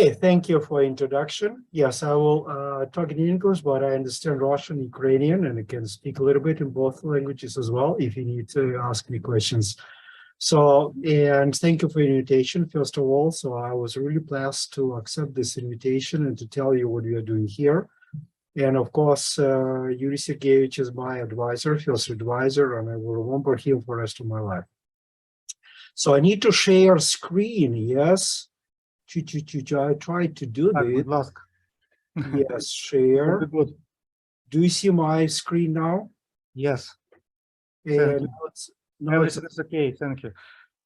Okay, thank you for introduction. Yes, I will talk in English, but I understand Russian, Ukrainian, and I can speak a little bit in both languages as well if you need to ask me questions. So, and thank you for the invitation, first of all. So I was really blessed to accept this invitation and to tell you what we are doing here. And of course, Yuri Sergeyevich is my advisor, first advisor, and I will remember him for the rest of my life. So I need to share screen, yes. I tried to do this. Yes, share. Good. Do you see my screen now? Yes. And now it's okay. Thank you.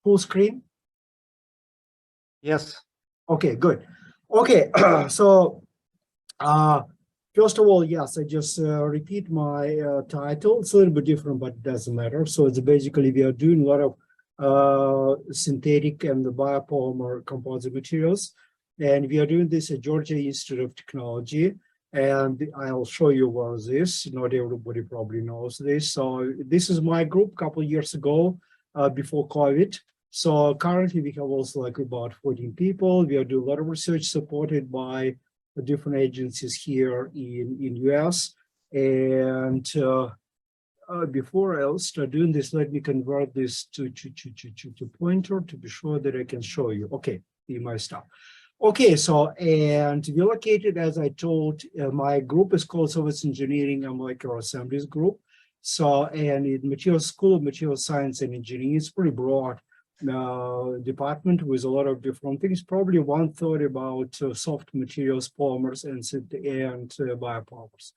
Full screen? Yes. Okay, good. Okay, so first of all, yes, I just repeat my title. It's a little bit different, but it doesn't matter. So it's basically we are doing a lot of synthetic and the biopolymer composite materials, and we are doing this at Georgia Institute of Technology, and I'll show you what is this. Not everybody probably knows this. So this is my group a couple of years ago, before COVID. So currently we have also like about 14 people. We are doing a lot of research supported by the different agencies here in US, and before I'll start doing this, let me convert this to pointer to be sure that I can show you. Okay, see my stuff. Okay, so, and we're located, as I told, my group is called Service Engineering and Molecular Assemblies Group. So, and in School of Material Science and Engineering, it's pretty broad department with a lot of different things, probably 1/3 about soft materials, polymers, and biopolymers.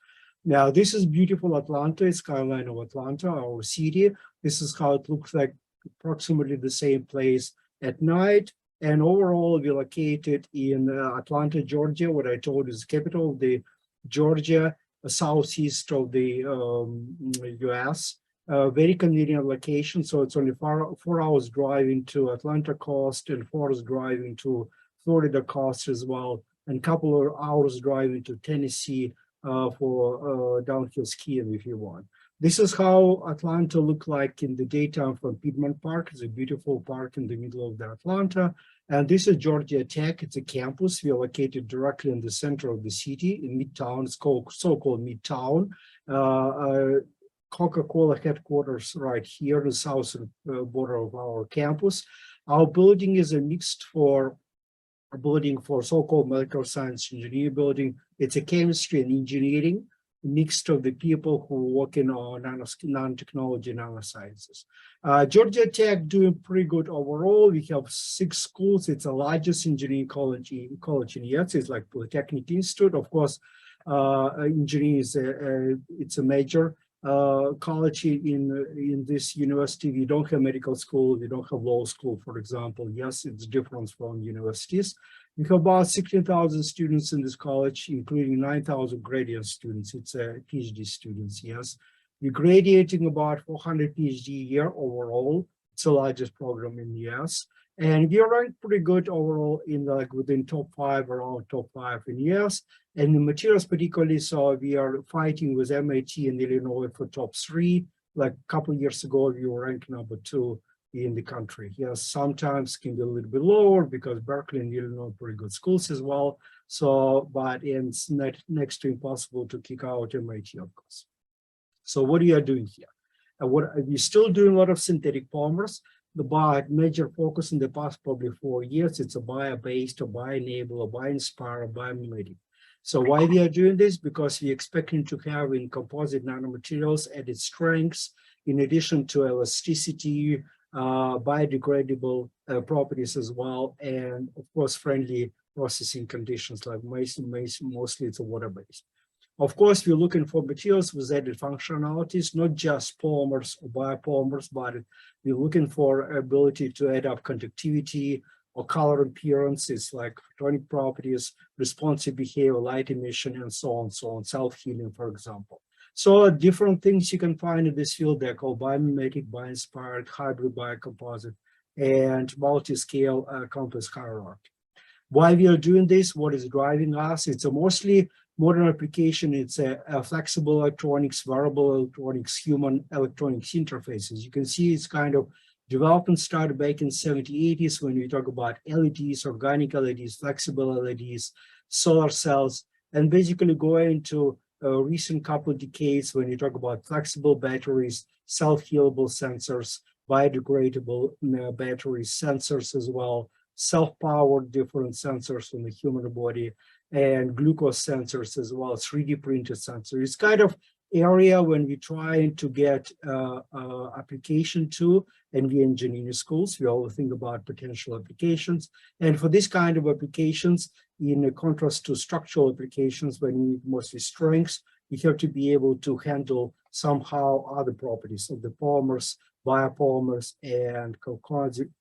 Now, this is beautiful Atlanta, skyline of Atlanta, our city. This is how it looks like, approximately the same place at night. And overall, we're located in Atlanta, Georgia, what I told is the capital of the Georgia, southeast of the US. Very convenient location, so it's only 4 hours driving to Atlanta coast and 4 hours driving to Florida coast as well, and a couple of hours driving to Tennessee for downhill skiing if you want. This is how Atlanta looked like in the daytime from Piedmont Park. It's a beautiful park in the middle of the Atlanta. And this is Georgia Tech. It's a campus. We are located directly in the center of the city in Midtown. It's called so-called Midtown. Coca-Cola headquarters right here, the southern border of our campus. Our building is a building for so-called molecular science engineering building. It's a chemistry and engineering mixed of the people who work in nanotechnology, nanosciences. Georgia Tech doing pretty good overall. We have 6 schools. It's the largest engineering college in US. It's like Polytechnic Institute. Of course, engineering is it's a major college in this university. We don't have medical school, we don't have law school, for example. Yes, it's different from universities. We have about 16,000 students in this college, including 9,000 graduate students. It's PhD students, yes. We're graduating about 400 PhD a year overall. It's the largest program in the US. And we are ranked pretty good overall in like within top 5, around top 5 in US. And the materials particularly, so we are fighting with MIT and Illinois for top 3. Like a couple of years ago, we were ranked number 2 in the country. Yes, sometimes can be a little bit lower because Berkeley and Illinois are pretty good schools as well. So, but it's next to impossible to kick out MIT, of course. So what we are doing here? We're still doing a lot of synthetic polymers. The major focus in the past probably 4 years, it's a bio-based, a bio-enable, a bio-inspire, a bio-mimetic. So why we are doing this? Because we're expecting to have in composite nanomaterials added strengths, in addition to elasticity, biodegradable properties as well, and of course, friendly processing conditions like mostly it's a water-based. Of course, we're looking for materials with added functionalities, not just polymers or biopolymers, but we're looking for ability to add up conductivity or color appearances like photonic properties, responsive behavior, light emission, and so on, self-healing, for example. So different things you can find in this field, they're called biomimetic, bio-inspired, hybrid biocomposite, and multi-scale complex hierarchy. Why we are doing this, what is driving us? It's a mostly modern application. It's a flexible electronics, wearable electronics, human electronics interfaces. You can see it's kind of Development started back in 70s, 80s when we talk about LEDs, organic LEDs, flexible LEDs, solar cells, and basically going into a recent couple of decades when you talk about flexible batteries, self-healable sensors, biodegradable batteries, sensors as well, self-powered different sensors in the human body, and glucose sensors as well, 3D printed sensors. It's kind of area when we try to get application to, and we engineering schools, we all think about potential applications. And for this kind of applications, in contrast to structural applications, when you need mostly strengths, you have to be able to handle somehow other properties of the polymers, biopolymers, and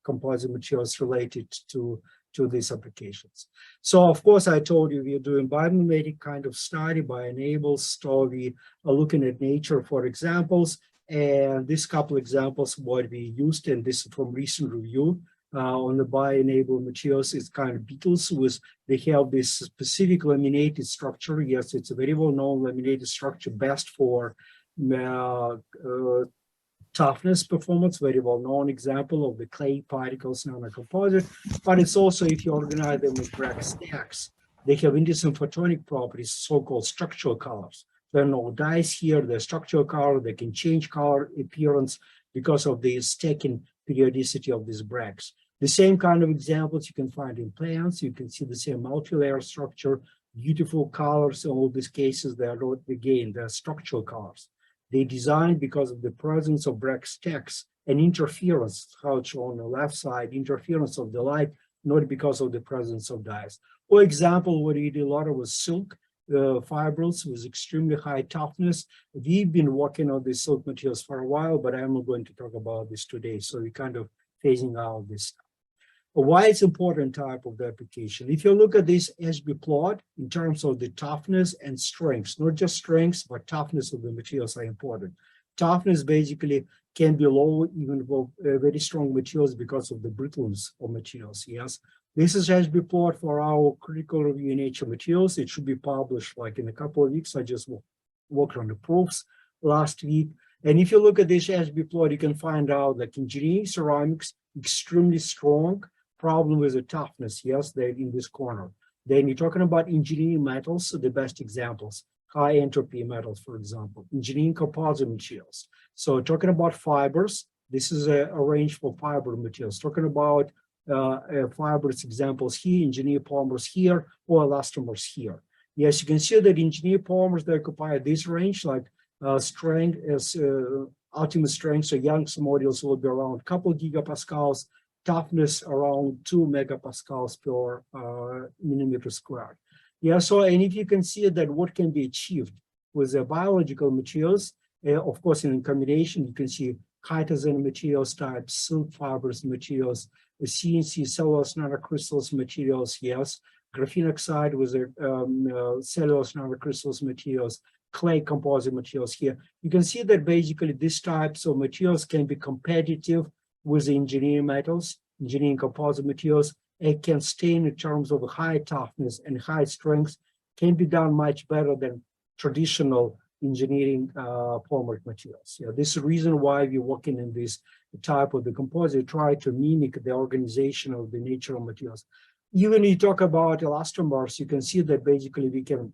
composite materials related to these applications. So of course, I told you we are doing biomimetic kind of study by enables, so we are looking at nature for examples, and this couple examples what we used, and this is from recent review on the bio-enabled materials is kind of beetles with, they have this specific laminated structure. Yes, it's a very well-known laminated structure, best for toughness performance, very well-known example of the clay particles nanocomposite, but it's also if you organize them with Bragg stacks, they have indecent photonic properties, so-called structural colors. There are no dyes here, they're structural color, they can change color appearance because of the stacking periodicity of these Braggs. The same kind of examples you can find in plants, you can see the same multi-layer structure, beautiful colors, in all these cases, they are not, again, they're structural colors. They designed because of the presence of Bragg stacks and interference, how it's shown on the left side, interference of the light, not because of the presence of dyes. For example, what we did a lot of was silk fibrils with extremely high toughness. We've been working on these silk materials for a while, but I'm not going to talk about this today. So we're kind of phasing out this stuff. Why it's important type of the application. If you look at this HB plot in terms of the toughness and strengths, not just strengths, but toughness of the materials are important. Toughness basically can be low even for very strong materials because of the brittleness of materials, yes. This is HB plot for our critical review in Nature Materials. It should be published like in a couple of weeks. I just worked on the proofs last week. And if you look at this HB plot, you can find out that engineering ceramics, extremely strong, problem with the toughness, yes, they're in this corner. Then you're talking about engineering metals, so the best examples, high entropy metals, for example, engineering composite materials. So talking about fibers, this is a range for fiber materials. Talking about fibers examples here, engineered polymers here, or elastomers here. Yes, you can see that engineered polymers, they occupy this range, like strength as ultimate strength, so Young's modules will be around a couple gigapascals, toughness around 2 megapascals per millimeter squared. Yeah, so, and if you can see that what can be achieved with the biological materials, of course, in combination, you can see chitosan materials type, silk fibers materials, CNC cellulose nanocrystals materials, yes, graphene oxide with the cellulose nanocrystals materials, clay composite materials here. You can see that basically these types of materials can be competitive with the engineering metals, engineering composite materials. It can stain in terms of high toughness and high strength, can be done much better than traditional engineering polymer materials. Yeah, this is the reason why we're working in this type of the composite, try to mimic the organization of the natural materials. Even when you talk about elastomers, you can see that basically we can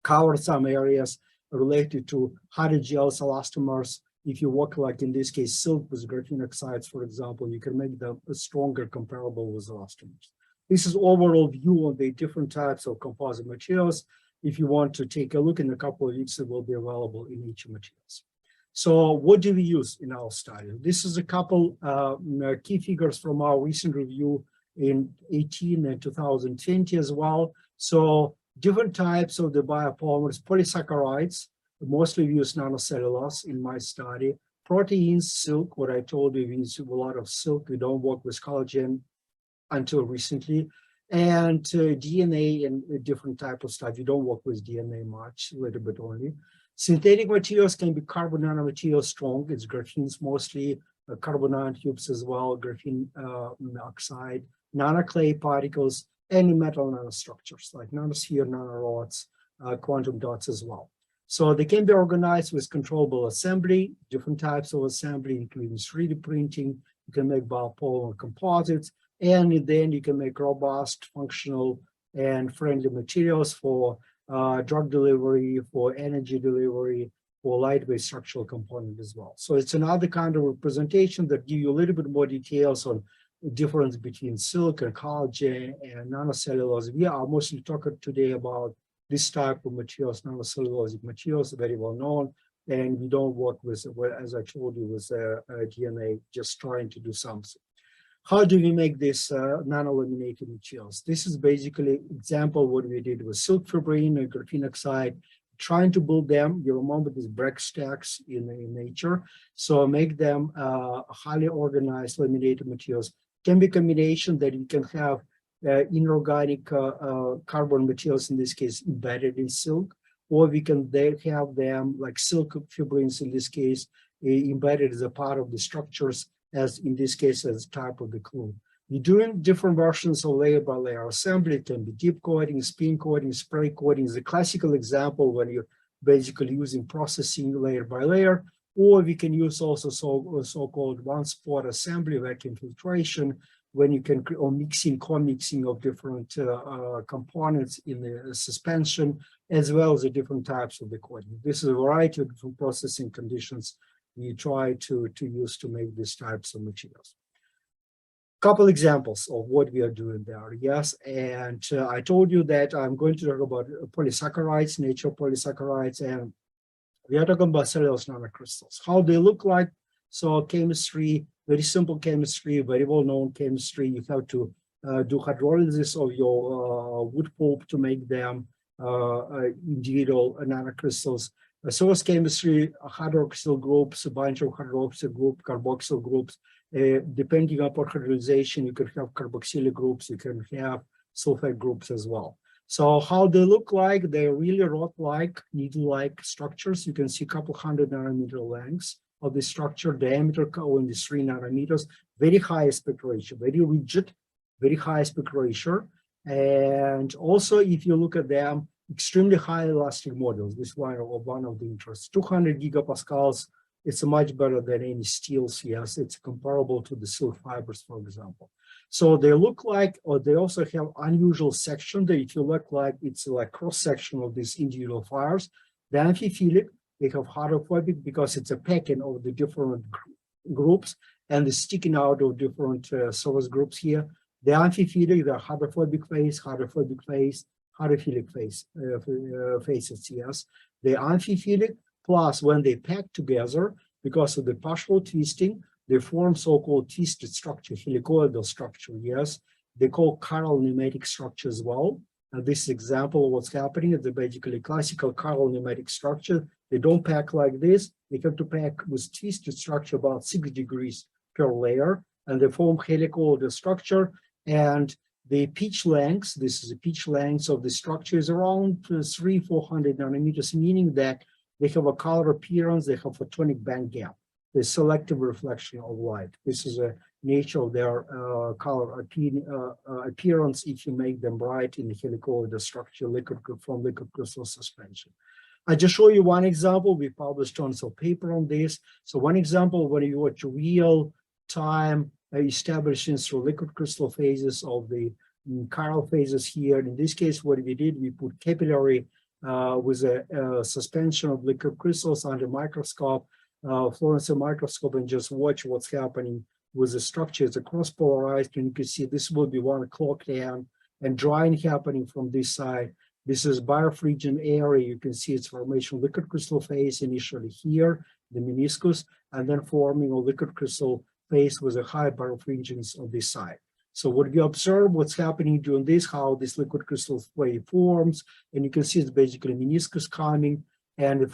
cover some areas related to hydrogels, elastomers. If you work like in this case, silk with graphene oxides, for example, you can make them stronger comparable with elastomers. This is overall view on the different types of composite materials. If you want to take a look in a couple of weeks, it will be available in Nature Materials. So what do we use in our study? This is a couple key figures from our recent review in 2018 and 2020 as well. So different types of the biopolymers, polysaccharides, mostly we use nanocellulose in my study. Proteins, silk, what I told you, we use a lot of silk. We don't work with collagen until recently. And DNA and different type of stuff. You don't work with DNA much, a little bit only. Synthetic materials can be carbon nanomaterials strong. It's graphene mostly, carbon nanotubes as well, graphene oxide, nanoclay particles, and metal nanostructures like nanosphere, nanorods, quantum dots as well. So they can be organized with controllable assembly, different types of assembly, including 3D printing, you can make biopolymer composites, and in the end, you can make robust, functional, and friendly materials for drug delivery, for energy delivery, for lightweight structural component as well. So it's another kind of representation that give you a little bit more details on the difference between silk and collagen and nanocellulose. We are mostly talking today about this type of materials, nanocellulosic materials, very well known, and we don't work with, as I told you, with DNA, just trying to do something. How do we make this nano-laminated materials? This is basically example what we did with silk fibrine and graphene oxide, trying to build them. You remember these break stacks in nature. So make them highly organized laminated materials. Can be a combination that you can have inorganic carbon materials, in this case, embedded in silk, or we can have them like silk fibrines, in this case, embedded as a part of the structures, as in this case, as type of the glue. You're doing different versions of layer by layer assembly. It can be deep coating, spin coating, spray coating is a classical example when you're basically using processing layer by layer, or we can use also so-called one-spot assembly, vacuum filtration, when you can, or mixing, co-mixing of different components in the suspension, as well as the different types of the coating. This is a variety of different processing conditions we try to use to make these types of materials. Couple examples of what we are doing there, yes, and I told you that I'm going to talk about polysaccharides, nature of polysaccharides, and we are talking about cellulose nanocrystals, how they look like. So chemistry, very simple chemistry, very well-known chemistry. You have to do hydrolysis of your wood pulp to make them individual nanocrystals. Source chemistry, hydroxyl groups, a bunch of hydroxyl group, carboxyl groups. Depending upon hydrolyzation, you can have carboxylic groups, you can have sulfate groups as well. So how they look like, they're really rod-like, needle-like structures. You can see a couple 100 nanometer lengths of the structure, diameter only 3 nanometers, very high aspect ratio, very rigid, very high aspect ratio. And also, if you look at them, extremely high elastic modulus. This one of the interests, 200 gigapascals. It's much better than any steels. Yes, it's comparable to the silk fibers, for example. So they look like, or they also have unusual section that if you look like, it's like cross-section of these individual fibers. The amphiphilic, they have hydrophobic because it's a packing of the different groups and the sticking out of different source groups here. The amphiphilic, the hydrophobic phase, hydrophilic phases, yes. The amphiphilic, plus when they pack together, because of the partial twisting, they form so-called twisted structure, helicoidal structure, yes. They call chiral pneumatic structure as well. And this is example of what's happening. It's basically classical chiral pneumatic structure. They don't pack like this. They have to pack with twisted structure about 6 degrees per layer, and they form helicoidal structure. And the pitch length, this is the pitch length of the structure, is around 300-400 nanometers, meaning that they have a color appearance, they have photonic band gap, the selective reflection of light. This is a nature of their color appearance if you make them bright in the helicoidal structure from liquid crystal suspension. I just show you one example. We published tons of paper on this. So one example, when you watch real time establishing through liquid crystal phases of the chiral phases here. In this case, what we did, we put capillary with a suspension of liquid crystals under microscope, fluorescent microscope, and just watch what's happening with the structure. It's cross-polarized, and you can see this will be one clock down and drying happening from this side. This is birefringent area. You can see its formation liquid crystal phase initially here, the meniscus, and then forming a liquid crystal phase with a high birefringence on this side. So what we observe, what's happening during this, how this liquid crystal wave forms, and you can see it's basically meniscus coming, and it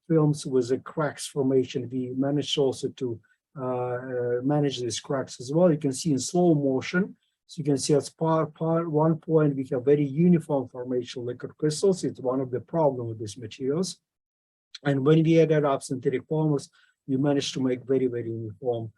films with a cracks formation. We managed also to manage these cracks as well. You can see in slow motion. So you can see at one point, we have very uniform formation of liquid crystals. It's one of the problems with these materials. And when we added up synthetic polymers, we managed to make very, very uniform,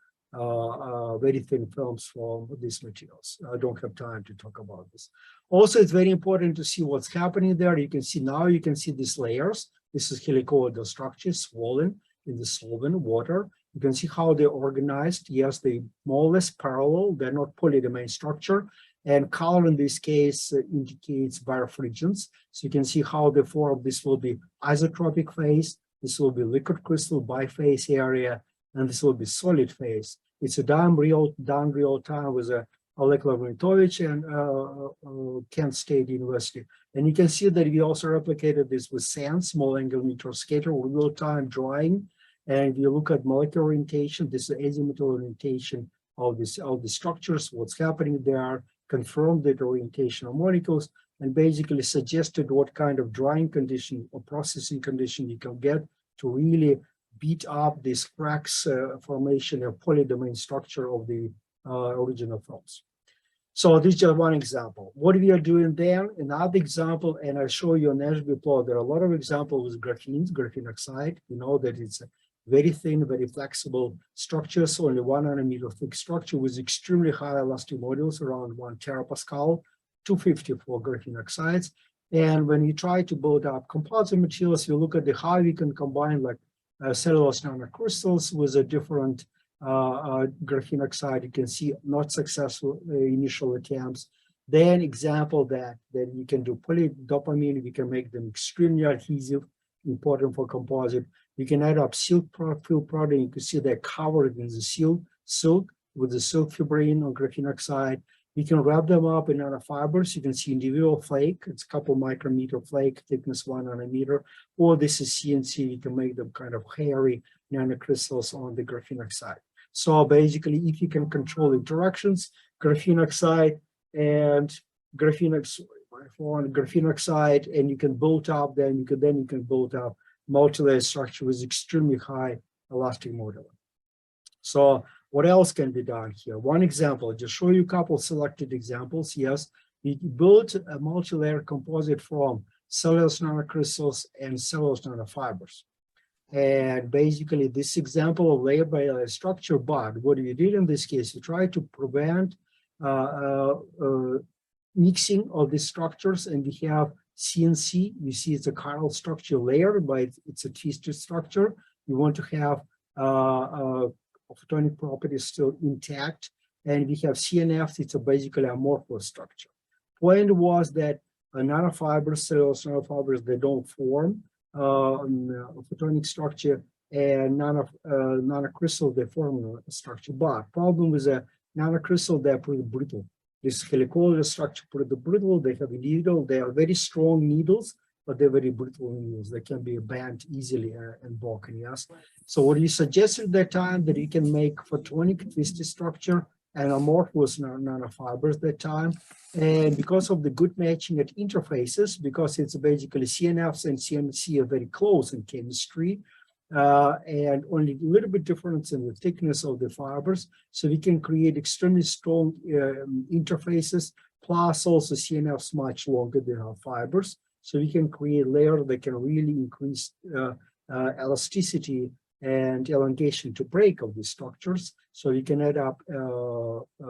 very thin films from these materials. I don't have time to talk about this. Also, it's very important to see what's happening there. You can see now, you can see these layers. This is helicoidal structure swollen in the solvent water. You can see how they're organized. Yes, they more or less parallel. They're not polydomain structure. And color in this case indicates birefringence. So you can see how the four of this will be isotropic phase. This will be liquid crystal biphase area, and this will be solid phase. It's a done real time with Oleg Lavritovich and Kent State University. And you can see that we also replicated this with SANS, small angle neutral scatter, real time drawing. And if you look at molecular orientation, this is azimuthal orientation of the structures, what's happening there, confirmed the orientation of molecules, and basically suggested what kind of drying condition or processing condition you can get to really beat up this cracks formation of polydomain structure of the original films. So this is just one example. What we are doing then, another example, and I'll show you an Ashby plot. There are a lot of examples with graphene oxide. You know that it's a very thin, very flexible structures, only 1 nanometer thick structure with extremely high elastic modules, around 1 terapascal, 250 for graphene oxides. And when you try to build up composite materials, you look at how we can combine like cellulose nanocrystals with a different graphene oxide. You can see not successful initial attempts. Then example that you can do polydopamine, we can make them extremely adhesive, important for composite. You can add up silk fill product. You can see they're covered in the silk with the silk fibrin or graphene oxide. You can wrap them up in nanofibers. You can see individual flake. It's a couple micrometer flake, thickness 1 nanometer. Or this is CNC. You can make them kind of hairy nanocrystals on the graphene oxide. So basically, if you can control interactions, graphene oxide and graphene oxide, and you can build up, then you can build up multi-layer structure with extremely high elastic moduli. So what else can be done here? One example, just show you a couple selected examples. Yes, we built a multi-layer composite from cellulose nanocrystals and cellulose nanofibers. And basically this example of layer by layer structure, but what we did in this case, we tried to prevent mixing of these structures, and we have CNC. You see it's a chiral structure layer, but it's a twisted structure. You want to have photonic properties still intact, and we have CNF. It's basically amorphous structure. Point was that nanofibers, cellulose nanofibers, they don't form photonic structure, and nanocrystal, they form a structure. But problem with a nanocrystal, they're pretty brittle. This helicoidal structure pretty brittle. They have a needle. They are very strong needles, but they're very brittle needles. They can be bent easily and broken. Yes. So what you suggested at that time that you can make photonic twisted structure and amorphous nanofibers that time. And because of the good matching at interfaces, because it's basically CNFs and CMC are very close in chemistry, and only a little bit difference in the thickness of the fibers. So we can create extremely strong interfaces, plus also CNFs much longer than our fibers. So we can create layers that can really increase elasticity and elongation to break of these structures. So you can add up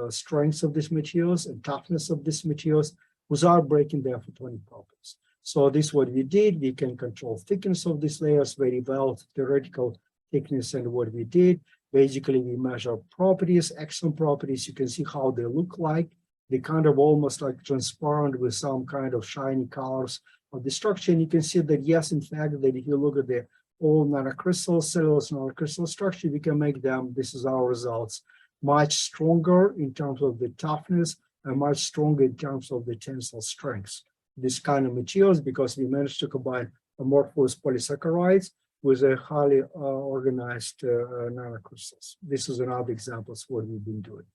strengths of these materials and toughness of these materials without breaking their photonic properties. So this is what we did. We can control thickness of these layers very well, theoretical thickness. And what we did, basically we measure properties, axion properties. You can see how they look like. They kind of almost like transparent with some kind of shiny colors of the structure. And you can see that, yes, in fact, that if you look at the all nanocrystal, cellulose nanocrystal structure, we can make them, this is our results, much stronger in terms of the toughness and much stronger in terms of the tensile strengths. This kind of materials, because we managed to combine amorphous polysaccharides with a highly organized nanocrystals. This is another example of what we've been doing.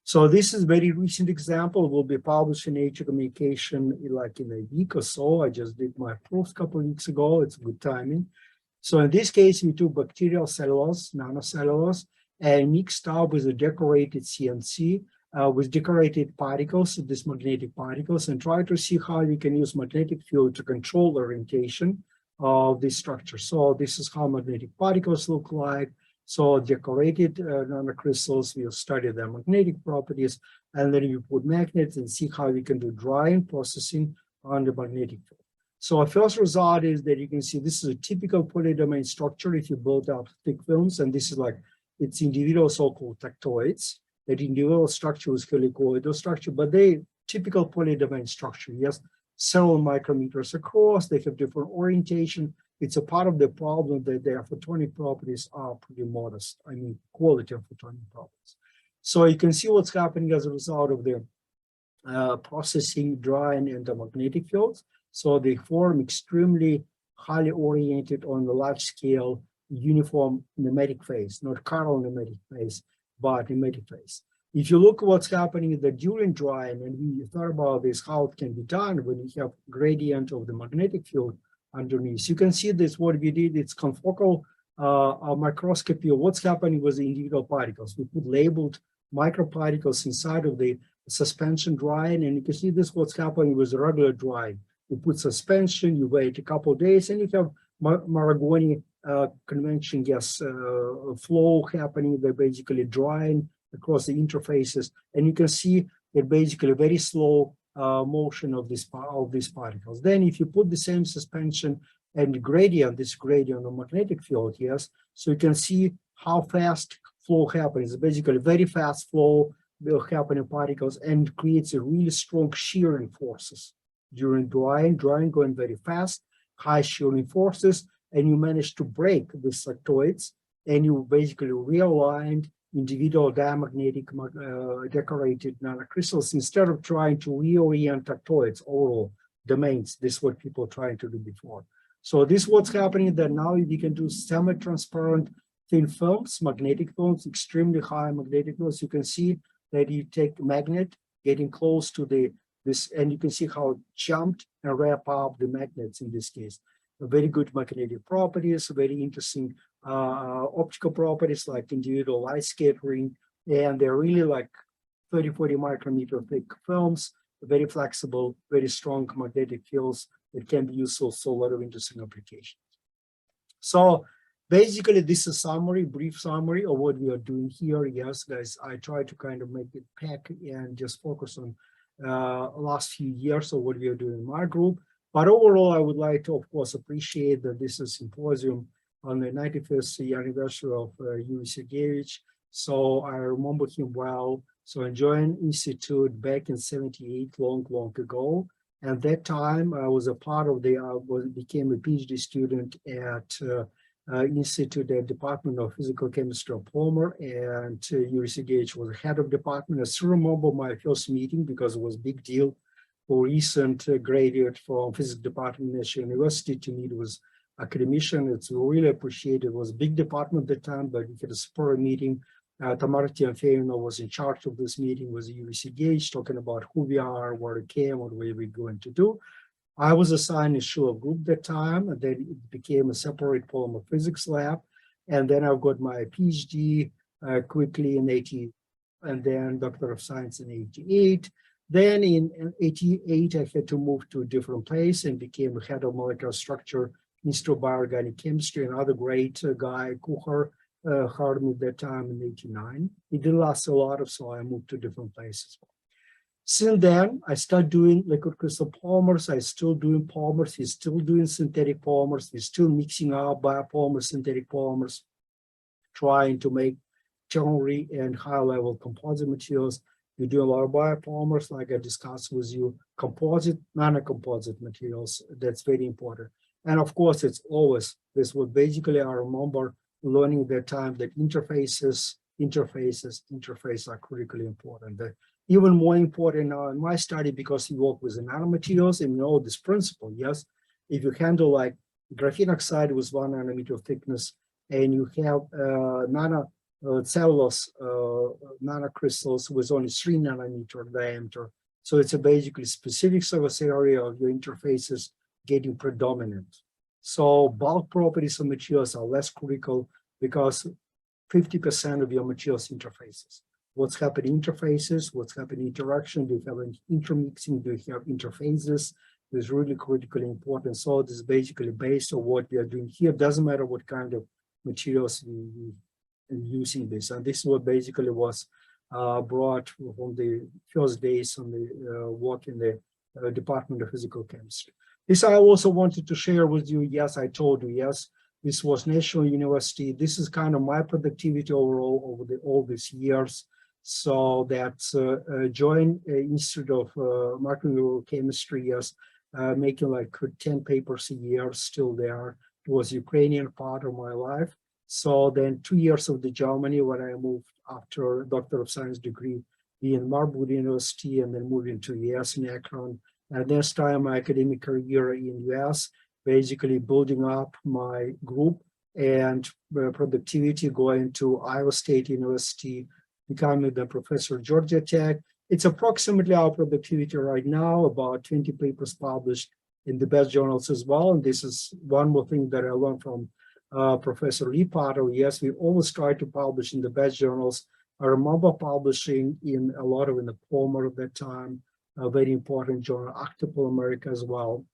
So this is a very recent example, will be published in Nature Communication like in a week or so. I just did my proof a couple of weeks ago. It's good timing. So in this case, we took bacterial cellulose, nanocellulose, and mixed up with a decorated CNC with decorated particles, these magnetic particles, and try to see how you can use magnetic field to control orientation of this structure. So this is how magnetic particles look like. So decorated nanocrystals, we'll study their magnetic properties, and then you put magnets and see how we can do drying processing on the magnetic field. So our first result is that you can see this is a typical polydomain structure if you build up thick films, and this is like it's individual so-called tectoids. That individual structure is helicoidal structure, but they typical polydomain structure. Yes, several micrometers across. They have different orientation. It's a part of the problem that their photonic properties are pretty modest. I mean, quality of photonic properties. So you can see what's happening as a result of the processing, drying, and the magnetic fields. So they form extremely highly oriented on the large scale uniform nematic phase, not chiral nematic phase, but nematic phase. If you look at what's happening during drying, and we thought about this, how it can be done when you have gradient of the magnetic field underneath. You can see this, what we did, it's confocal microscopy of what's happening with the individual particles. We put labeled microparticles inside of the suspension drying, and you can see this, what's happening with regular drying. You put suspension, you wait a couple of days, and you have Maragoni convection gas flow happening. They're basically drying across the interfaces, and you can see that basically very slow motion of these particles. Then if you put the same suspension and gradient, this gradient of magnetic field, yes, so you can see how fast flow happens. Basically very fast flow will happen in particles and creates a really strong shearing forces during drying going very fast, high shearing forces, and you manage to break the sectoids, and you basically realigned individual diamagnetic decorated nanocrystals instead of trying to reorient tectoids, overall domains. This is what people trying to do before. So this is what's happening, that now we can do semi-transparent thin films, magnetic films, extremely high magnetic fields. You can see that you take magnet getting close to this, and you can see how it jumped and wrap up the magnets in this case. Very good magnetic properties, very interesting optical properties like individual light scattering, and they're really like 30-40 micrometer thick films, very flexible, very strong magnetic fields that can be used for a lot of interesting applications. So basically, this is a summary, brief summary of what we are doing here. Yes, guys, I try to kind of make it pack and just focus on last few years of what we are doing in my group. But overall, I would like to, of course, appreciate that this is a symposium on the 95th anniversary of Yuri Sergeyevich. So I remember him well. So I joined Institute back in '78, long ago. And that time I was a part of became a PhD student at Institute at Department of Physical Chemistry of Polymer, and Yuri Sergeyevich was the head of department. I still remember my first meeting because it was a big deal for recent graduate from physics department at National University to meet with academician. It's really appreciated. It was a big department at the time, but we had a spur meeting. Tamara Tianfeevna was in charge of this meeting with Yuri Sergeyevich, talking about who we are, where we came, what we're going to do. I was assigned a Shula group at that time, and then it became a separate polymer physics lab. And then I got my PhD quickly in 80, and then Doctor of Science in 88. Then in 88, I had to move to a different place and became head of molecular structure, Institute of Bioorganic Chemistry, another great guy, Kuhar, hired me at that time in 89. It didn't last a lot, so I moved to different places. Since then, I started doing liquid crystal polymers. I still doing polymers. He's still doing synthetic polymers. He's still mixing up biopolymers, synthetic polymers, trying to make ternary and high-level composite materials. We do a lot of biopolymers, like I discussed with you, composite, nanocomposite materials. That's very important. And of course, it's always, this was basically, I remember learning at that time that interfaces are critically important. Even more important now in my study, because you work with the nanomaterials and you know this principle, yes? If you handle like graphene oxide with 1 nanometer thickness, and you have cellulose nanocrystals with only 3 nanometer diameter, so it's a basically specific surface area of your interfaces getting predominant. So bulk properties of materials are less critical because 50% of your materials interfaces. What's happening interfaces, what's happening interaction, do you have an intermixing, do you have interfaces? Is really critically important. So this is basically based on what we are doing here. Doesn't matter what kind of materials we are using this. And this is what basically was brought from the first days on the work in the Department of Physical Chemistry. This I also wanted to share with you. Yes, I told you, yes, This was National University. This is kind of my productivity overall over all these years. So that's joined Institute of Microbial Chemistry, yes, making like 10 papers a year, still there. It was Ukrainian part of my life. So then 2 years of the Germany when I moved after a Doctor of Science degree in Marburg University and then moving to US in Akron. And then started my academic career in US, basically building up my group and productivity, going to Iowa State University, becoming the professor at Georgia Tech. It's approximately our productivity right now, about 20 papers published in the best journals as well. And this is one more thing that I learned from Professor Lee Potter. Yes, we always try to publish in the best journals. I remember publishing in a lot of in the polymer at that time, a very important journal, appl America as well,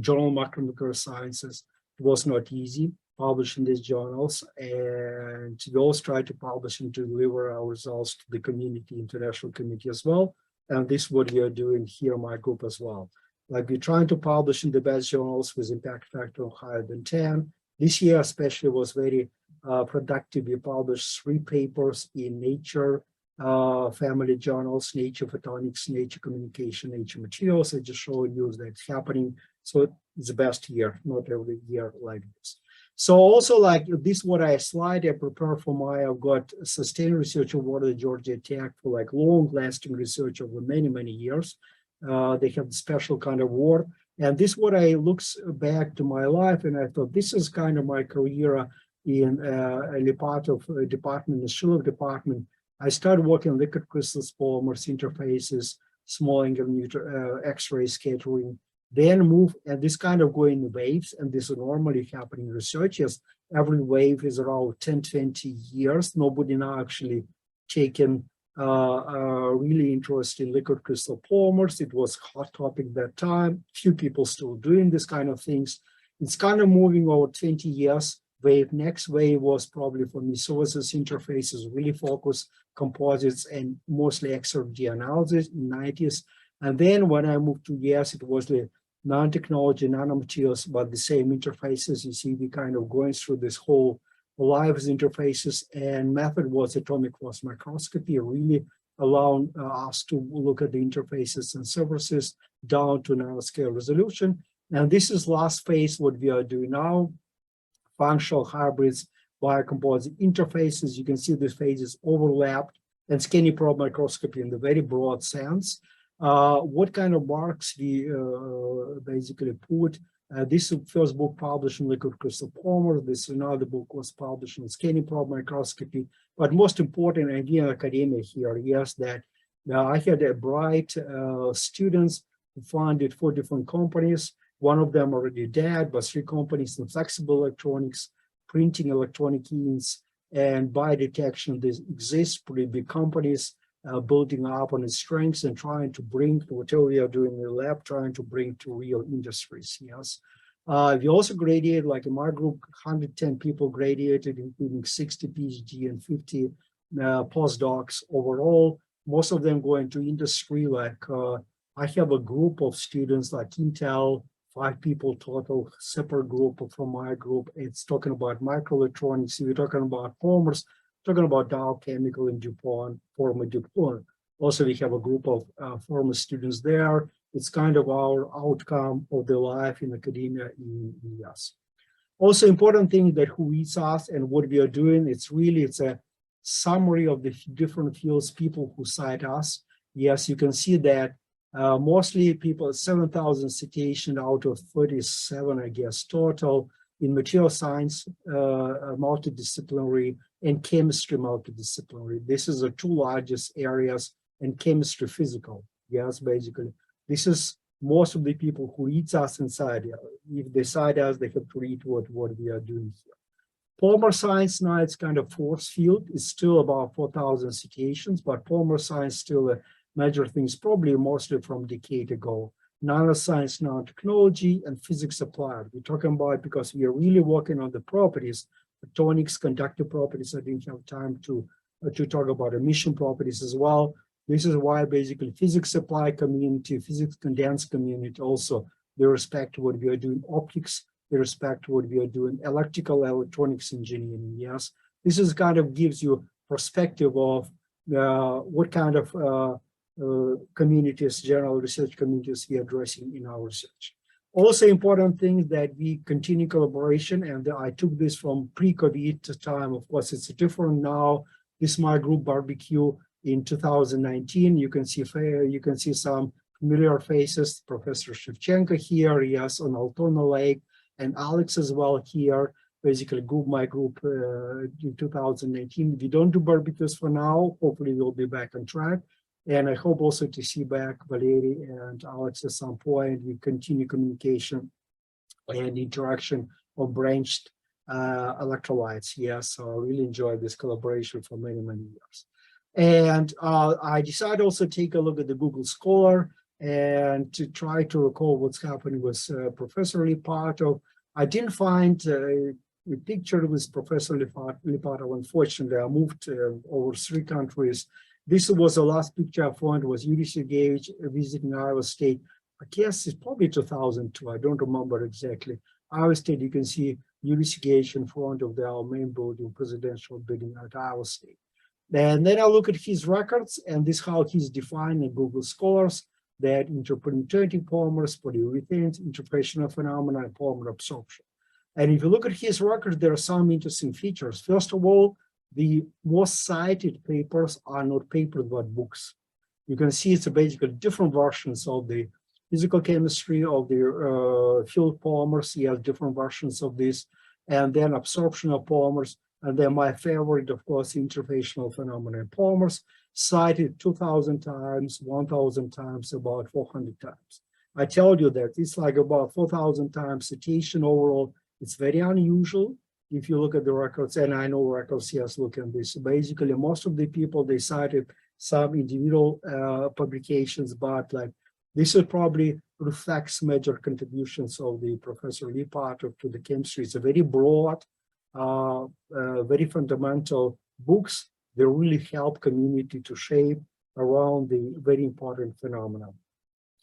Journal of Microbial Sciences. It was not easy publishing these journals, and we always try to publish and to deliver our results to the community, international community as well. And this is what we are doing here in my group as well. Like we're trying to publish in the best journals with impact factor of higher than 10. This year especially was very productive. We published 3 papers in Nature family journals, Nature Photonics, Nature Communication, Nature Materials. I just show you that it's happening. So it's the best year, not every year like this. So also like this, what I slide I prepared for I've got sustained research award at Georgia Tech for like long lasting research over many, many years. They have a special kind of award. And this what I looks back to my life, and I thought this is kind of my career in a part of a department, the Schiller department. I started working on liquid crystals, polymers, interfaces, small angular X-ray scattering, then move, and this kind of go in waves, and this is normally happening in research. Yes, every wave is around 10, 20 years. Nobody now actually taken really interested in liquid crystal polymers. It was a hot topic at that time. Few people still doing this kind of things. It's kind of moving over 20 years. Next wave was probably for me sources, interfaces, really focused composites and mostly XRD analysis in 90s. And then when I moved to US, it was the nanotechnology, nanomaterials, but the same interfaces. You see, we kind of going through this whole lives interfaces, and method was atomic force microscopy, really allowing us to look at the interfaces and surfaces down to nanoscale resolution. And this is last phase, what we are doing now, functional hybrids, biocomposite interfaces. You can see the phases overlapped, and skinny probe microscopy in the very broad sense. What kind of marks we basically put? This is the first book published in liquid crystal polymer. This another book was published in skinny probe microscopy. But most important idea in academia here, yes, that I had a bright students who founded 4 different companies. One of them already dead, but 3 companies in flexible electronics, printing electronic inks, and biodetection. This exists, pretty big companies building up on its strengths and trying to bring whatever we are doing in the lab, trying to bring to real industries. Yes. We also graduated, like in my group, 110 people graduated, including 60 PhD and 50 postdocs overall. Most of them going to industry. Like I have a group of students like Intel, 5 people total, separate group from my group. It's talking about microelectronics. We're talking about polymers, talking about Dow Chemical and DuPont, former DuPont. Also, we have a group of former students there. It's kind of our outcome of the life in academia in the US. Also, important thing that who reads us and what we are doing, it's a summary of the different fields, people who cite us. Yes, you can see that mostly people, 7,000 citations out of 37, I guess, total in material science, multidisciplinary, and chemistry multidisciplinary. This is the 2 largest areas, and chemistry physical. Yes, basically. This is most of the people who read us inside. If they cite us, they have to read what we are doing here. Polymer science now, it's kind of force field. It's still about 4,000 citations, but polymer science still major things, probably mostly from a decade ago. Nanoscience, nanotechnology, and physics applied. We're talking about, because we are really working on the properties, photonics, conductive properties. I didn't have time to talk about emission properties as well. This is why basically physics applied community, physics condensed community also, they respect what we are doing, optics irrespective of what we are doing, electrical electronics engineering. Yes, this is kind of gives you perspective of what kind of communities, general research communities we are addressing in our research. Also important thing that we continue collaboration, and I took this from pre-COVID time. Of course, it's different now. This is my group barbecue in 2019. You can see some familiar faces. Professor Shevchenko here, yes, on Altona Lake, and Alex as well here. Basically, my group in 2019. We don't do barbecues for now. Hopefully, we'll be back on track. And I hope also to see back Valery and Alex at some point. We continue communication and interaction of branched electrolytes. Yes, so I really enjoyed this collaboration for many, many years. And I decided also to take a look at the Google Scholar and to try to recall what's happening with Professor Lipatov. I didn't find a picture with Professor Lipatov. Unfortunately, I moved over 3 countries. This was the last picture I found, was Yuri Sergeyevich visiting Iowa State. I guess it's probably 2002. I don't remember exactly. Iowa State, you can see Yuri Sergeyevich in front of our main building, presidential building at Iowa State. And then I look at his records, and this is how he's defined in Google Scholars, that interpenetrating polymers, polyurethanes, interpretational phenomena, and polymer absorption. And if you look at his record, there are some interesting features. First of all, the most cited papers are not papers, but books. You can see it's basically different versions of the physical chemistry of the field polymers. He has different versions of this, and then absorption of polymers. And then my favorite, of course, interfacial phenomena in polymers, cited 2,000 times, 1,000 times, about 400 times. I told you that it's like about 4,000 times citation overall. It's very unusual. If you look at the records, and I know records, yes, look at this. Basically, most of the people, they cited some individual publications, but like this will probably reflects major contributions of the Professor Lipatov to the chemistry. It's a very broad, very fundamental books. They really help community to shape around the very important phenomena.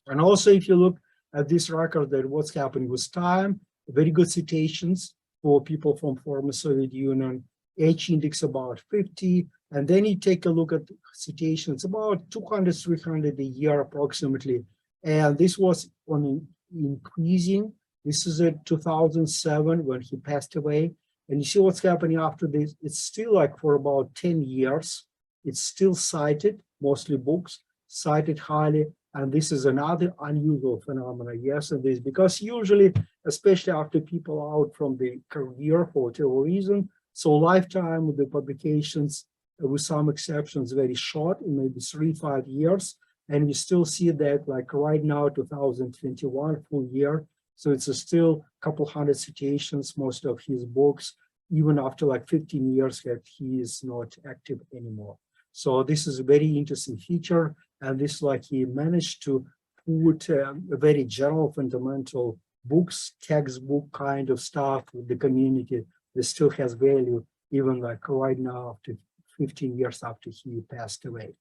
And also, if you look at this record, that what's happening with time, very good citations for people from former Soviet Union, H index about 50, and then you take a look at citations, about 200, 300 a year approximately, and this was on increasing. This is at 2007 when he passed away, and you see what's happening after this. It's still like for about 10 years, it's still cited, mostly books, cited highly, and this is another unusual phenomenon. Yes, and this because usually, especially after people out from the career for whatever reason, so lifetime of the publications, with some exceptions, very short, maybe 3-5 years, and we still see that like right now, 2021 full year. So it's still a couple hundred citations, most of his books, even after like 15 years that he is not active anymore. So this is a very interesting feature. And this like he managed to put very general fundamental books, textbook kind of stuff with the community that still has value, even like right now after 15 years after he passed away.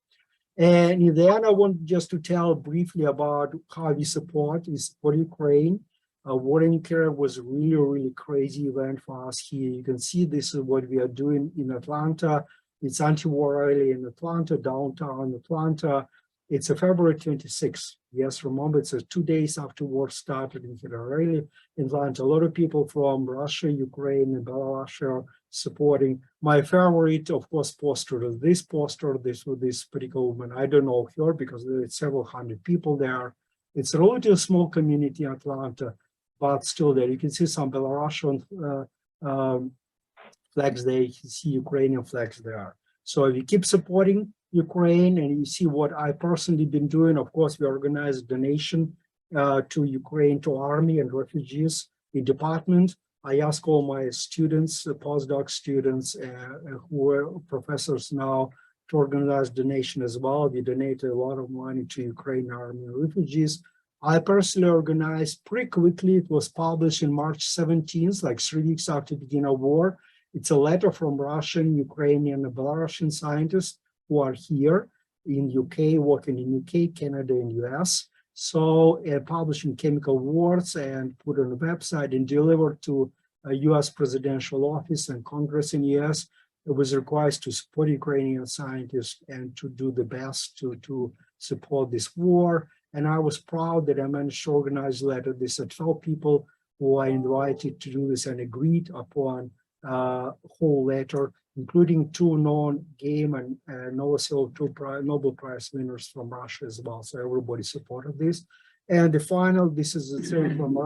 And in the end, I want just to tell briefly about how we support Ukraine. War in Ukraine was really, really crazy event for us here. You can see this is what we are doing in Atlanta. It's anti-war rally in Atlanta, downtown Atlanta. It's a February 26th. Yes, remember, it's 2 days after war started in rally in Atlanta. A lot of people from Russia, Ukraine, and Belarus are supporting. My favorite, of course, poster is this poster, this with this particular woman. I don't know her because there are several hundred people there. It's a relatively small community in Atlanta, but still there. You can see some Belarusian flags there. You can see Ukrainian flags there. So we keep supporting Ukraine, and you see what I personally been doing. Of course, we organize donation to Ukraine, to army and refugees in department. I ask all my students, postdoc students who are professors now, to organize donation as well. We donated a lot of money to Ukraine army and refugees. I personally organized pretty quickly. It was published in March 17th, like 3 weeks after the beginning of war. It's a letter from Russian, Ukrainian, and Belarusian scientists who are here in UK, working in UK, Canada, and US. So published in Chemical Words and put on the website and delivered to a U.S. presidential office and Congress in U.S. It was required to support Ukrainian scientists and to do the best to support this war. And I was proud that I managed to organize a letter. They said 12 people who are invited to do this and agreed upon a whole letter, including two non-game and Nobel Prize winners from Russia as well. So everybody supported this. And the final, this is the same from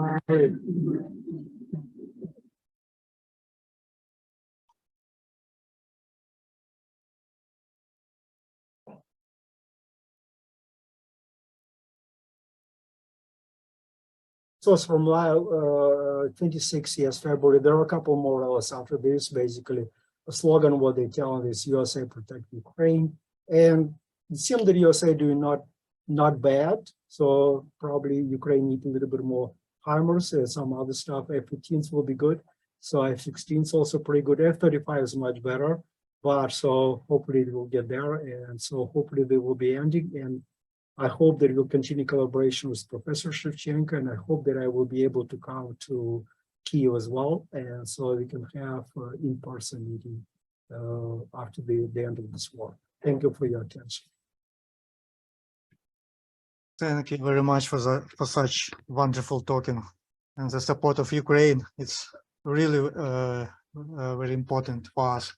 So it's from 26 years February. There are a couple more or less after this. Basically, a slogan what they tell is USA protect Ukraine, and it seems that USA doing not bad. So probably Ukraine need a little bit more HIMARS and some other stuff. F-15s will be good. So F-16s also pretty good. F-35 is much better, but so hopefully it will get there, and so hopefully they will be ending. And I hope that we'll continue collaboration with Professor Shevchenko, and I hope that I will be able to come to Kyiv as well, and so we can have in-person meeting after the end of this war. Thank you for your attention. Thank you very much for such wonderful talking and the support of Ukraine. It's really very important for us.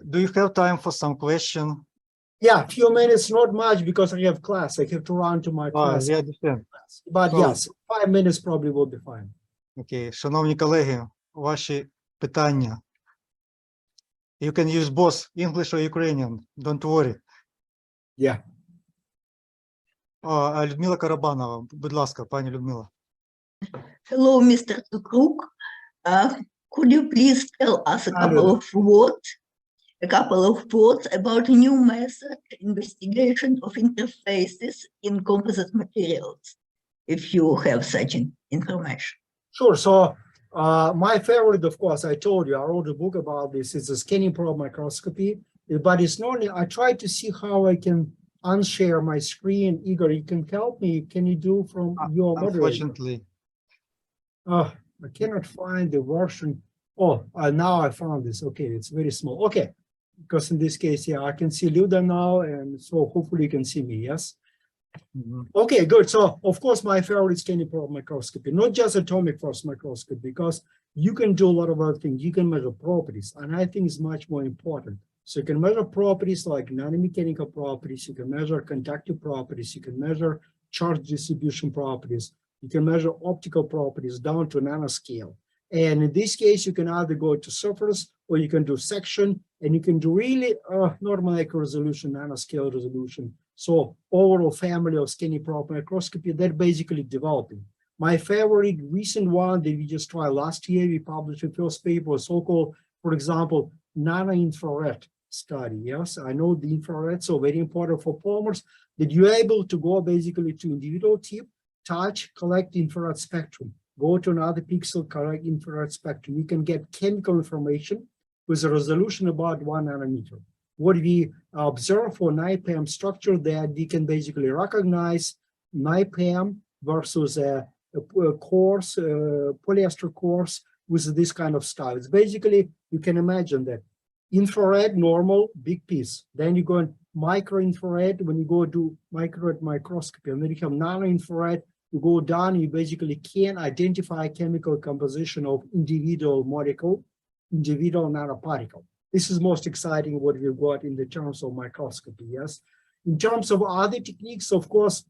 Do you have time for some question? Yeah, a few minutes, not much, because I have class. I have to run to my class. Yeah, I understand. But yes, 5 minutes probably will be fine. Okay, шановні колеги, ваші питання. You can use both English or Ukrainian, don't worry. Yeah. Людмила Карабанова, будь ласка, пані Людмила. Hello, Mr. Tsukruk. Could you please tell us a couple of words about a new method investigation of interfaces in composite materials, if you have such information? Sure. So my favorite, of course, I told you, I wrote a book about this. It's a scanning probe microscopy, but it's not, I try to see how I can unshare my screen. Igor, you can help me. Can you do from your moderator? Unfortunately. I cannot find the version. Oh, now I found this. Okay, it's very small. Okay, because in this case, yeah, I can see Luda now, and so hopefully you can see me, yes? Okay, good. So, of course, my favorite is scanning probe microscopy, not just atomic force microscopy, because you can do a lot of other things. You can measure properties, and I think it's much more important. So you can measure properties like nanomechanical properties, you can measure conductive properties, you can measure charge distribution properties, you can measure optical properties down to nanoscale. And in this case, you can either go to surface or you can do section, and you can do really normal resolution, nanoscale resolution. So overall family of scanning probe microscopy, they're basically developing. My favorite recent one that we just tried last year, we published a first paper, so-called, for example, nano-infrared study. Yes, I know the infrared, so very important for polymers, that you're able to go basically to individual tip, touch, collect infrared spectrum, go to another pixel, collect infrared spectrum. You can get chemical information with a resolution about 1 nanometer. What we observe for NIPAM structure, that we can basically recognize NIPAM versus a coarse, polyester coarse with this kind of style. It's basically, you can imagine that infrared, normal, big piece. Then you go in micro-infrared, when you go do micro microscopy, and then you have nano-infrared, you go down, you basically can identify chemical composition of individual molecule, individual nanoparticle. This is most exciting what we've got in the terms of microscopy, yes. In terms of other techniques, of course,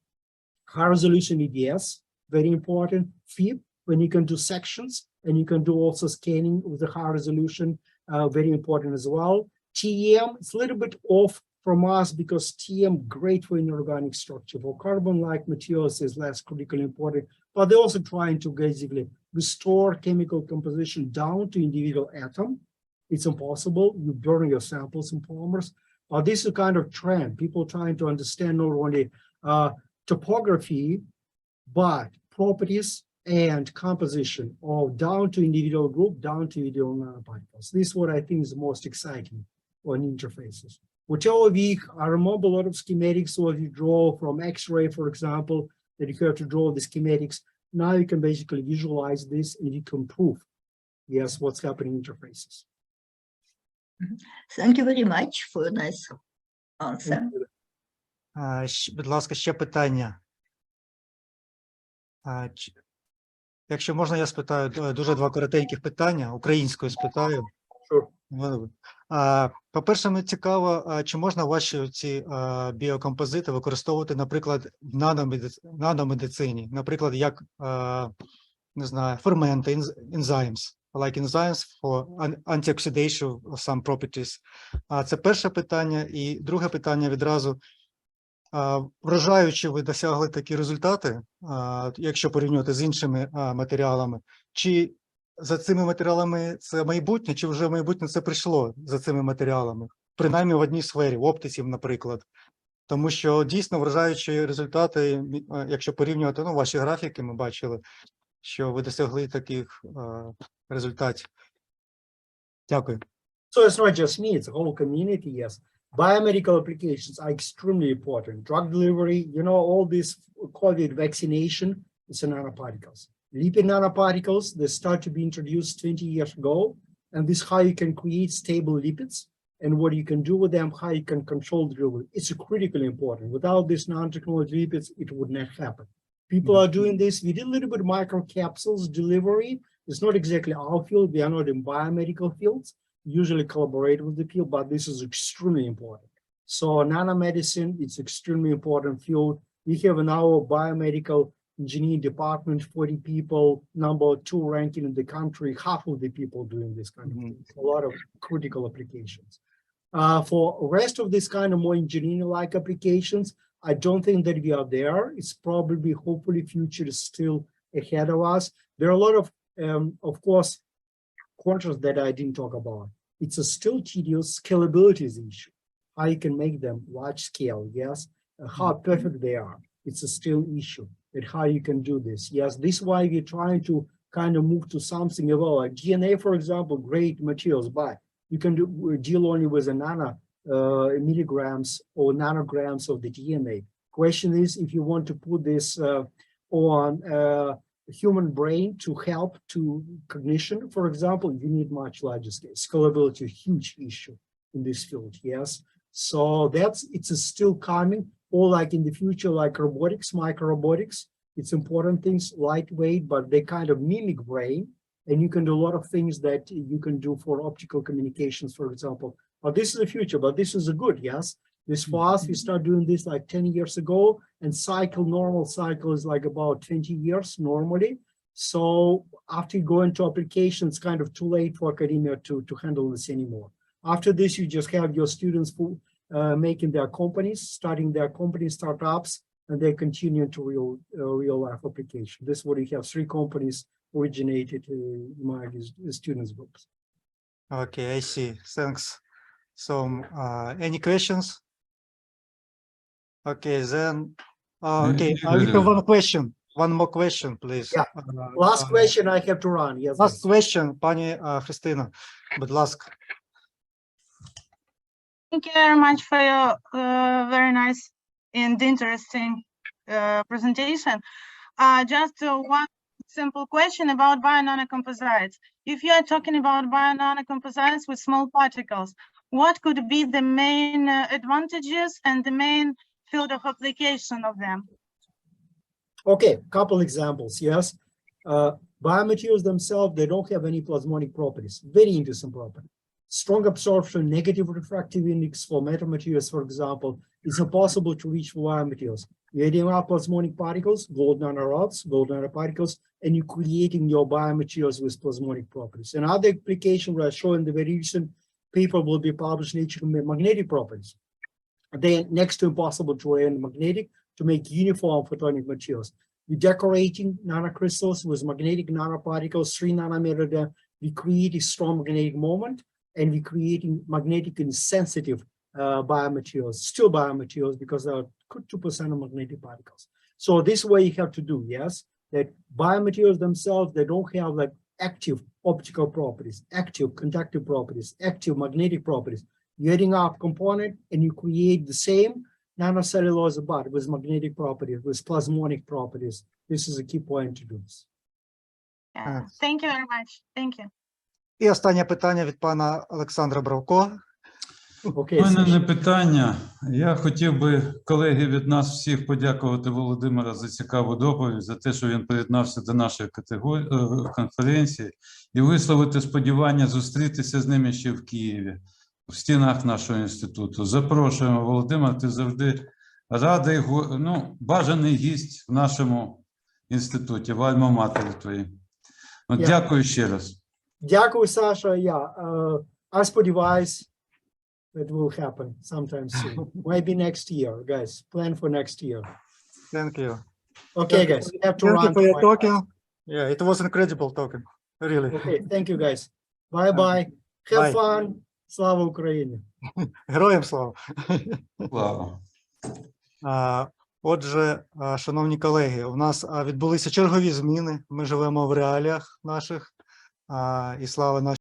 high resolution EDS, very important. FIB, when you can do sections, and you can do also scanning with the high resolution, very important as well. TEM, it's a little bit off from us because TEM great for inorganic structure. For carbon-like materials is less critically important, but they're also trying to basically restore chemical composition down to individual atom. It's impossible. You burn your samples in polymers. This is a kind of trend. People trying to understand not only topography, but properties and composition of down to individual group, down to individual nanoparticles. This is what I think is most exciting on interfaces. Whatever I remember a lot of schematics, so if you draw from X-ray, for example, that you have to draw the schematics. Now you can basically visualize this and you can prove, yes, what's happening in interfaces. Thank you very much for a nice answer. Будь ласка, ще питання. Якщо можна, я спитаю дуже два коротеньких питання, українською спитаю. Sure. По-перше, мені цікаво, чи можна ваші ці біокомпозити використовувати, наприклад, в наномедицині, наприклад, як, не знаю, ферменти, enzymes, like enzymes for antioxidation of some properties. Це перше питання. І друге питання відразу. Вражаючи, ви досягли такі результати, якщо порівнювати з іншими матеріалами, чи за цими матеріалами це майбутнє, чи вже майбутнє це прийшло за цими матеріалами, принаймні в одній сфері, в оптиці, наприклад. Тому що дійсно вражаючі результати, якщо порівнювати, ну, ваші графіки, ми бачили, що ви досягли таких результатів. Дякую. So it's not just me, it's a whole community, yes. Biomedical applications are extremely important. Drug delivery, you know, all this COVID vaccination, it's nanoparticles. Lipid nanoparticles, they start to be introduced 20 years ago, and this is how you can create stable lipids and what you can do with them, how you can control the delivery. It's critically important. Without this nanotechnology lipids, it would not happen. People are doing this. We did a little bit of microcapsules delivery. It's not exactly our field. We are not in biomedical fields. Usually collaborate with the field, but this is extremely important. So nanomedicine, it's extremely important field. We have in our biomedical engineering department, 40 people, number 2 ranking in the country, half of the people doing this kind of thing. A lot of critical applications. For rest of this kind of more engineering-like applications, I don't think that we are there. It's probably, hopefully, future is still ahead of us. There are a lot of course, quantities that I didn't talk about. It's a still tedious scalability is the issue. How you can make them large scale, yes. How perfect they are. It's a still issue. That how you can do this. Yes, this is why we're trying to kind of move to something about like DNA, for example, great materials, but you can deal only with a nano milligrams or nanograms of the DNA. Question is, if you want to put this on human brain to help to cognition, for example, you need much larger scale. Scalability is a huge issue in this field, yes. So it's still coming, or like in the future, like robotics, micro-robotics, it's important things, lightweight, but they kind of mimic brain, and you can do a lot of things that you can do for optical communications, for example. But this is the future, but this is a good, yes. This for us, we start doing this like 10 years ago, and normal cycle is like about 20 years normally. So after you go into applications, it's kind of too late for academia to handle this anymore. After this, you just have your students making their companies, starting their company startups, and they continue to real life application. This is what you have 3 companies originated in my students groups. Okay, I see. Thanks. So, any questions? Okay, then, okay, we have one question. One more question, please. Yeah. Last question I have to run. Yes. Last question, пані Христина, будь ласка. Thank you very much for your very nice and interesting presentation. Just one simple question about bio-nanocomposites. If you are talking about bio-nanocomposites with small particles, what could be the main advantages and the main field of application of them? Okay, couple examples, yes. Biomaterials themselves, they don't have any plasmonic properties. Very interesting property. Strong absorption, negative refractive index for metamaterials, for example, is impossible to reach for biomaterials. You're adding up plasmonic particles, gold nanorods, gold nanoparticles, and you're creating your biomaterials with plasmonic properties. Another application where I show in the very recent paper will be published in Nature magnetic properties. They're next to impossible to add magnetic to make uniform photonic materials. We're decorating nanocrystals with magnetic nanoparticles, 3 nanometer. We create a strong magnetic moment, and we're creating magnetic insensitive biomaterials, still biomaterials, because there are 2% of magnetic particles. So this way you have to do, yes, that biomaterials themselves, they don't have like active optical properties, active conductive properties, active magnetic properties. You're adding up component and you create the same nanocellulose but with magnetic properties, with plasmonic properties. This is a key point to do this. Yeah. Thank you very much. Thank you. І останнє питання від пана Олександра Бравко. Okay, У мене Sasha. не питання. Я хотів би, колеги, від нас всіх подякувати Володимира за цікаву доповідь, за те, що він приєднався до нашої конференції, і висловити сподівання зустрітися з ними ще в Києві, в стінах нашого інституту. Запрошуємо, Володимир, ти завжди радий, ну, бажаний гість в нашому інституті, в альма-матері твоїй. Дякую ще раз. Дякую, Sasha. Yeah, I сподіваюсь, it will happen sometime soon. Maybe next year, guys. Plan for next year. Thank you. Okay, guys. I have to Thank you run. for to your my talking. class. Yeah, it was incredible talking. Really. Okay, thank you, guys. Bye-bye. Have Bye. fun. Слава Україні. Героям слава. Слава. Отже, шановні колеги, у нас відбулися чергові зміни. Ми живемо в реаліях наших, і слава нашій